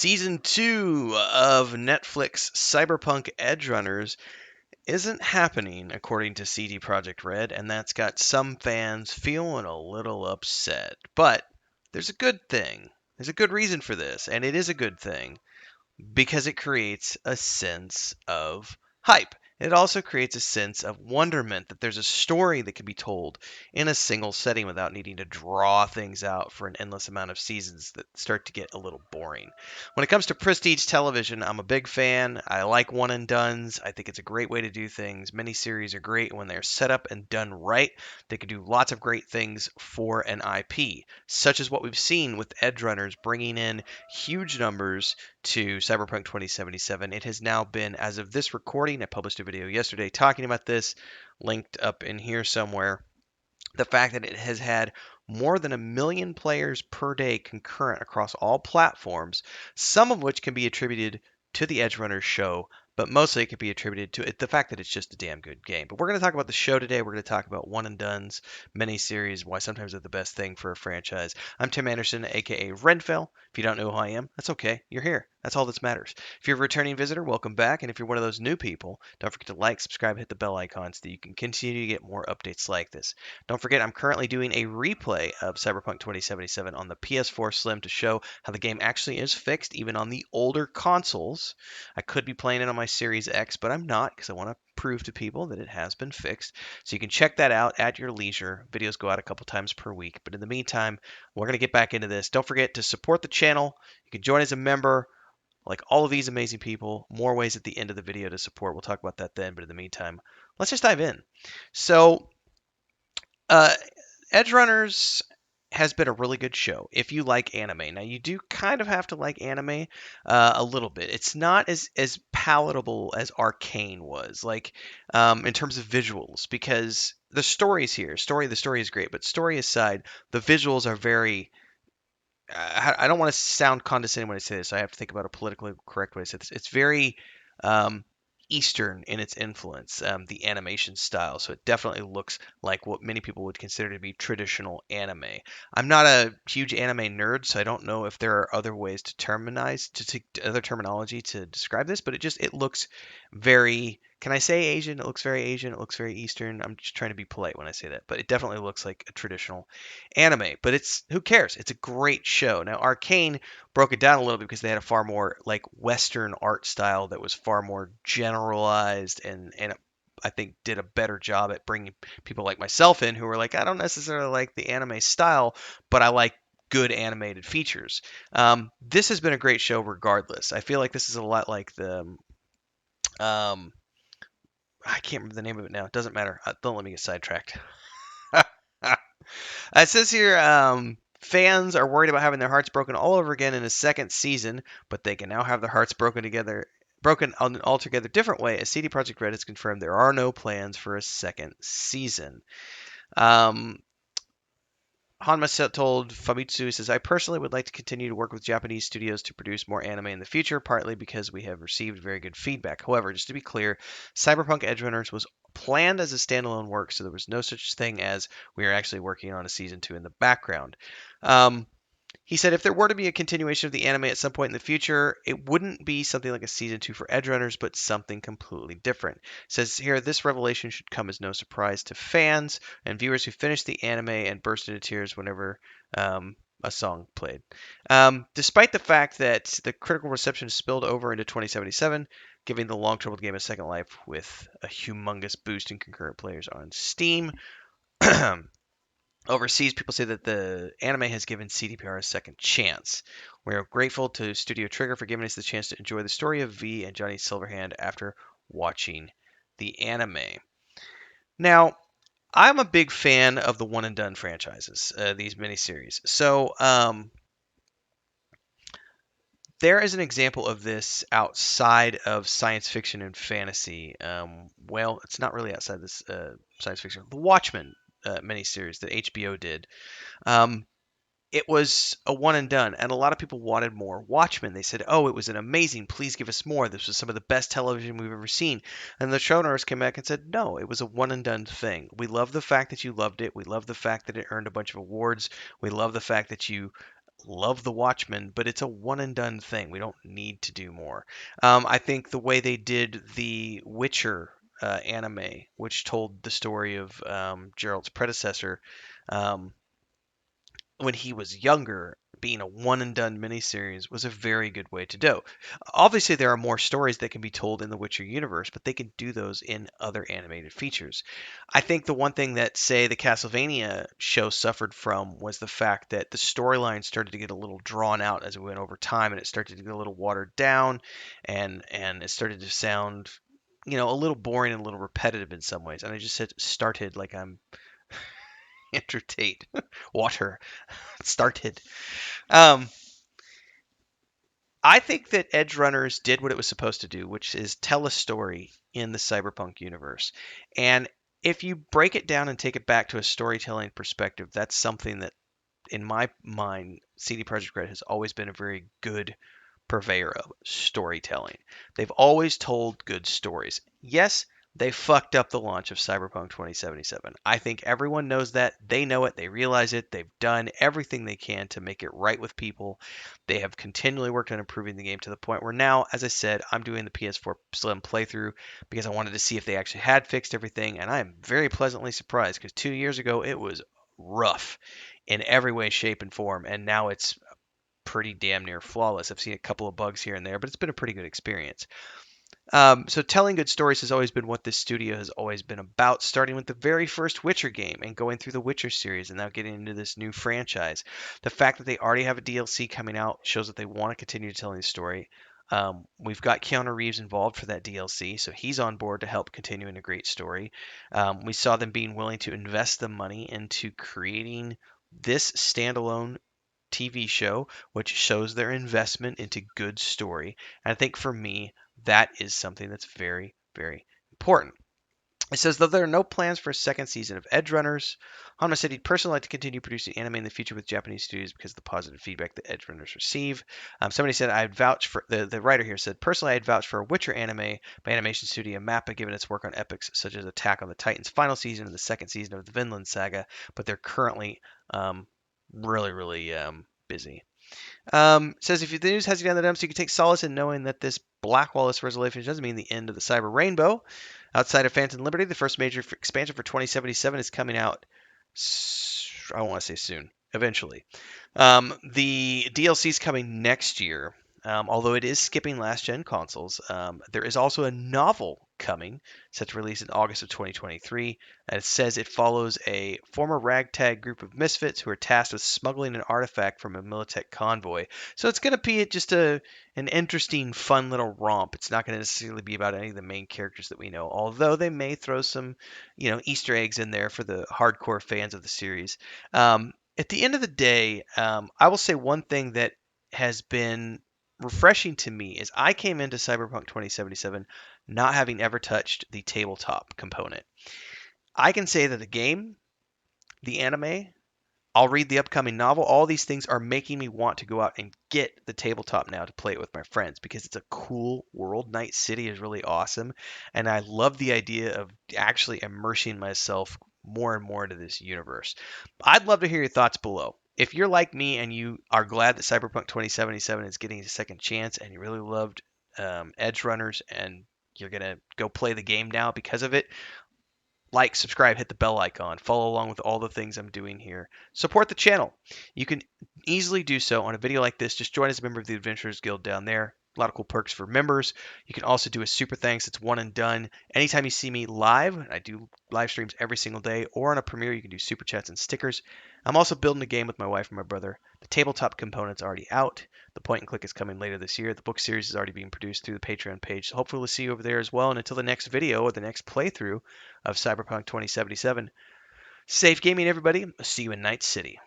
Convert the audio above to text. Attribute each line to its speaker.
Speaker 1: Season 2 of Netflix Cyberpunk Edgerunners isn't happening, according to CD Projekt Red, and that's got some fans feeling a little upset. But there's a good thing. There's a good reason for this, and it is a good thing because it creates a sense of hype. It also creates a sense of wonderment that there's a story that can be told in a single setting without needing to draw things out for an endless amount of seasons that start to get a little boring. When it comes to prestige television, I'm a big fan. I like one and dones. I think it's a great way to do things. Miniseries are great when they're set up and done right. They can do lots of great things for an IP, such as what we've seen with Edgerunners bringing in huge numbers to Cyberpunk 2077. It has now been, as of this recording, I published a video yesterday talking about this, linked up in here somewhere. The fact that it has had more than 1 million players per day concurrent across all platforms, some of which can be attributed to the Edgerunners show, but mostly it can be attributed to the fact that it's just a damn good game. But we're going to talk about the show today. We're going to talk about one and done's, miniseries, why sometimes they're the best thing for a franchise. I'm Tim Anderson, aka Renfell. If you don't know who I am, that's okay. You're here. That's all that matters. If you're a returning visitor, welcome back. And if you're one of those new people, don't forget to like, subscribe, hit the bell icon so that you can continue to get more updates like this. Don't forget, I'm currently doing a replay of Cyberpunk 2077 on the PS4 Slim to show how the game actually is fixed, even on the older consoles. I could be playing it on my Series X, but I'm not because I want to prove to people that it has been fixed. So you can check that out at your leisure. Videos go out a couple times per week. But in the meantime, we're going to get back into this. Don't forget to support the channel. You can join as a member. Like all of these amazing people, more ways at the end of the video to support. We'll talk about that then. But in the meantime, let's just dive in. So, uh, Edgerunners has been a really good show if you like anime. Now you do kind of have to like anime a little bit. It's not as palatable as Arcane was, like in terms of visuals, because the story's here. The story is great, but story aside, the visuals are very. I don't want to sound condescending when I say this. I have to think about a politically correct way to say this. It's very um, Eastern in its influence, the animation style. So it definitely looks like what many people would consider to be traditional anime. I'm not a huge anime nerd, so I don't know if there are other ways to other terminology to describe this, but it looks very. Can I say Asian? It looks very Asian. It looks very Eastern. I'm just trying to be polite when I say that, but it definitely looks like a traditional anime. But who cares? It's a great show. Now Arcane broke it down a little bit because they had a far more like Western art style that was far more generalized and I think did a better job at bringing people like myself in who were like, I don't necessarily like the anime style, but I like good animated features. This has been a great show regardless. I feel like this is a lot like um, I can't remember the name of it now. It doesn't matter. Don't let me get sidetracked. It says here, fans are worried about having their hearts broken all over again in a second season, but they can now have their hearts broken on an altogether different way, as CD Projekt Red has confirmed there are no plans for a second season. Um, Hanma told Famitsu, he says, I personally would like to continue to work with Japanese studios to produce more anime in the future, partly because we have received very good feedback. However, just to be clear, Cyberpunk Edgerunners was planned as a standalone work, so there was no such thing as we are actually working on a season 2 in the background. Um, he said if there were to be a continuation of the anime at some point in the future, it wouldn't be something like a season 2 for Edgerunners, but something completely different. Says here, this revelation should come as no surprise to fans and viewers who finished the anime and burst into tears whenever a song played. Despite the fact that the critical reception spilled over into 2077, giving the long-troubled game a second life with a humongous boost in concurrent players on Steam. Overseas, people say that the anime has given CDPR a second chance. We are grateful to Studio Trigger for giving us the chance to enjoy the story of V and Johnny Silverhand after watching the anime. Now, I'm a big fan of the one and done franchises, these miniseries. So, there is an example of this outside of science fiction and fantasy. Well, it's not really outside this science fiction. The Watchmen miniseries that HBO did. Um, it was a one and done, and a lot of people wanted more Watchmen. They said, "Oh, it was an amazing. Please give us more. This was some of the best television we've ever seen." And the showrunners came back and said, "No, it was a one and done thing. We love the fact that you loved it. We love the fact that it earned a bunch of awards. We love the fact that you love the Watchmen, but it's a one and done thing. We don't need to do more. I think the way they did the Witcher anime, which told the story of Gerald's predecessor, um, when he was younger, being a one and done miniseries was a very good way to do. Obviously, there are more stories that can be told in the Witcher universe, but they can do those in other animated features. I think the one thing that, say, the Castlevania show suffered from was the fact that the storyline started to get a little drawn out as it went over time, and it started to get a little watered down, and it started to sound, a little boring and a little repetitive in some ways. And I just said started like I'm entertained. Water started. Um, I think that Edgerunners did what it was supposed to do, which is tell a story in the cyberpunk universe. And if you break it down and take it back to a storytelling perspective, that's something that, in my mind, CD Projekt Red has always been a very good purveyor of storytelling. They've always told good stories. Yes, they fucked up the launch of Cyberpunk 2077. I think everyone knows that. They know it. They realize it. They've done everything they can to make it right with people. They have continually worked on improving the game to the point where now, as I said, I'm doing the PS4 Slim playthrough because I wanted to see if they actually had fixed everything. And I am very pleasantly surprised because 2 years ago it was rough in every way, shape, and form. And now it's pretty damn near flawless. I've seen a couple of bugs here and there, but it's been a pretty good experience. So telling good stories has always been what this studio has always been about, starting with the very first Witcher game and going through the Witcher series and now getting into this new franchise. The fact that they already have a DLC coming out shows that they want to continue telling the story. We've got Keanu Reeves involved for that DLC, so he's on board to help continue in a great story. We saw them being willing to invest the money into creating this standalone TV show, which shows their investment into good story. And I think for me, that is something that's very, very important. It says, though there are no plans for a second season of Edgerunners, Hanma said he'd personally like to continue producing anime in the future with Japanese studios because of the positive feedback that Edgerunners receive. Somebody said, I'd vouch for, the writer here said, personally, I'd vouch for a Witcher anime by animation studio Mappa, given its work on epics such as Attack on the Titan's final season and the second season of the Vinland Saga, but they're currently really, really busy. Says if the news has you down the dumps, you can take solace in knowing that this Black Wallace resolution doesn't mean the end of the Cyber Rainbow. Outside of Phantom Liberty, the first major expansion for 2077 is coming out. I don't want to say soon, eventually. The DLC is coming next year. Although it is skipping last gen consoles, there is also a novel coming, set to release in August of 2023. And it says it follows a former ragtag group of misfits who are tasked with smuggling an artifact from a Militech convoy. So it's going to be just an interesting, fun little romp. It's not going to necessarily be about any of the main characters that we know, although they may throw some, Easter eggs in there for the hardcore fans of the series. At the end of the day, I will say one thing that has been refreshing to me is I came into Cyberpunk 2077 not having ever touched the tabletop component. I can say that the game, the anime, I'll read the upcoming novel. All these things are making me want to go out and get the tabletop now to play it with my friends because it's a cool world. Night City is really awesome. And I love the idea of actually immersing myself more and more into this universe. I'd love to hear your thoughts below. If you're like me and you are glad that Cyberpunk 2077 is getting a second chance and you really loved Edge Runners and you're going to go play the game now because of it, like, subscribe, hit the bell icon, follow along with all the things I'm doing here. Support the channel. You can easily do so on a video like this. Just join as a member of the Adventurers Guild down there. A lot of cool perks for members. You can also do a super thanks. It's one and done. Anytime you see me live, I do live streams every single day, or on a premiere, you can do super chats and stickers. I'm also building a game with my wife and my brother. The tabletop component's already out. The point and click is coming later this year. The book series is already being produced through the Patreon page. So hopefully we'll see you over there as well. And until the next video or the next playthrough of Cyberpunk 2077, safe gaming, everybody. I'll see you in Night City.